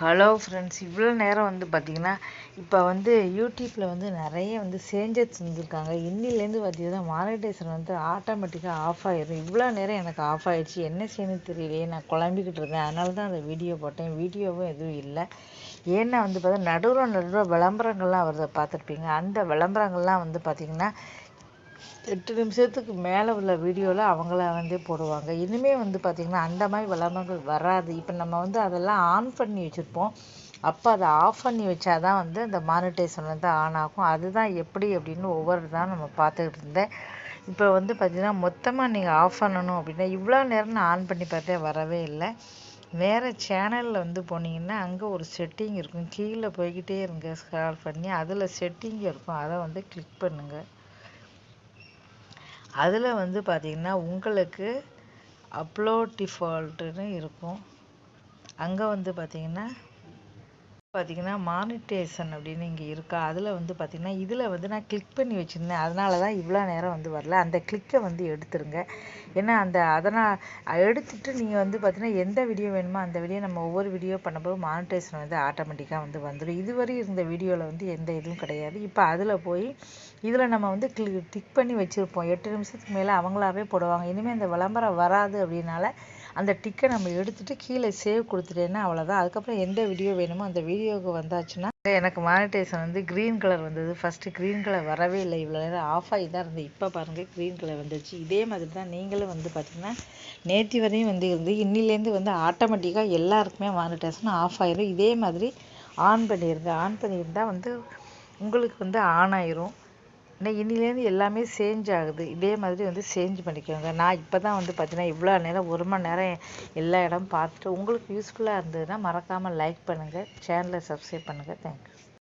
Hello friends, இவ்வளோ நேரம் பார்த்தீங்கன்னா இப்போ யூடியூப்பில் நிறைய சேஞ்சஸ் செஞ்சுருக்காங்க. இன்னிலேருந்து பார்த்தீங்கன்னா மானிட்டைசேஷன் ஆட்டோமேட்டிக்காக ஆஃப் ஆயிடும். இவ்வளோ நேரம் எனக்கு ஆஃப் ஆகிடுச்சு, என்ன செய்யணும்னு தெரியலையே, நான் குழம்பிக்கிட்டு இருந்தேன். அதனால தான் அந்த வீடியோ போட்டேன். வீடியோவும் எதுவும் இல்லை. ஏன்னா பார்த்தா நடுவில் விளம்பரங்கள்லாம் வருதை பார்த்துருப்பீங்க. அந்த விளம்பரங்கள்லாம் பார்த்தீங்கன்னா 8 நிமிஷத்துக்கு மேலே உள்ள வீடியோவில் அவங்கள போடுவாங்க. இனிமேல் பார்த்திங்கன்னா அந்த மாதிரி விளம்பரங்கள் வராது. இப்போ நம்ம அதெல்லாம் ஆன் பண்ணி வச்சுருப்போம். அப்போ அதை ஆஃப் பண்ணி வச்சா தான் அந்த மானிட்டைசேஷன் ஆன் ஆகும். அதுதான் எப்படி அப்படின்னு ஒவ்வொரு தான் நம்ம பார்த்துக்கிட்டு இருந்தேன். இப்போ பார்த்திங்கன்னா மொத்தமாக நீங்கள் ஆஃப் பண்ணணும் அப்படின்னா இவ்வளோ நேரம் நான் ஆன் பண்ணி பார்த்தே வரவே இல்லை. வேறு சேனலில் போனீங்கன்னா அங்கே ஒரு செட்டிங் இருக்கும். கீழே போய்கிட்டே இருங்க, ஸ்க்ரால் பண்ணி அதில் செட்டிங் இருக்கும். அதை கிளிக் பண்ணுங்கள். அதில் பார்த்திங்கன்னா உங்களுக்கு அப்லோட் டிஃபால்ட்டுன்னு இருக்கும். அங்கே பார்த்திங்கன்னா மானிட்டைசேஷன் அப்படின்னு இங்கே இருக்கா. அதில் பார்த்திங்கன்னா இதில் நான் கிளிக் பண்ணி வச்சுருந்தேன். அதனால தான் இவ்வளோ நேரம் வரல. அந்த கிளிக்கை எடுத்துருங்க. ஏன்னா அதனால் எடுத்துகிட்டு நீங்கள் பார்த்திங்கன்னா எந்த வீடியோ வேணுமோ அந்த வீடியோ நம்ம ஒவ்வொரு வீடியோ பண்ணும்போது மானிட்டைசேஷன் ஆட்டோமேட்டிக்காக வந்துடும். இதுவரை இருந்த வீடியோவில் எந்த இதுவும் கிடையாது. இப்போ அதில் போய் இதில் நம்ம கிளிக் பண்ணி வச்சுருப்போம். 8 நிமிஷத்துக்கு மேலே அவங்களாவே போடுவாங்க. இனிமேல் அந்த விளம்பரம் வராது அப்படின்னால அந்த டிக்கை நம்ம எடுத்துகிட்டு கீழே சேவ் கொடுத்துட்டேன்னா அவ்வளோதான். அதுக்கப்புறம் எந்த வீடியோ வேணுமோ அந்த வீடியோவுக்கு வந்தாச்சுன்னா எனக்கு மானிட்டைசேஷன் க்ரீன் கலர் வந்தது. ஃபஸ்ட்டு க்ரீன் கலர் வரவே இல்லை. இவ்வளோ நேரம் ஆஃப் ஆகி தான் இருந்தது. இப்போ பாருங்கள் க்ரீன் கலர் வந்துச்சு. இதே மாதிரி தான் நீங்களும் பார்த்திங்கன்னா நேற்று வரையும் இருந்து இன்னிலேருந்து ஆட்டோமேட்டிக்காக எல்லாருக்குமே மானிட்டைசேஷன் ஆஃப் ஆயிரும். இதே மாதிரி ஆன் பண்ணிடுங்க. ஆன் பண்ணியிருந்தால் உங்களுக்கு ஆன் ஆயிரும். ஆனால் இன்னிலேருந்து எல்லாமே சேஞ்ச் ஆகுது. இதே மாதிரி சேஞ்ச் பண்ணிக்கோங்க. நான் இப்போ தான் பார்த்தீங்கன்னா இவ்வளோ நேரம் 1 மணி நேரம் எல்லா இடம் பார்த்துட்டு உங்களுக்கு யூஸ்ஃபுல்லாக இருந்ததுன்னா மறக்காமல் லைக் பண்ணுங்கள், சேனலை சப்ஸ்கிரைப் பண்ணுங்கள். தேங்க்யூ.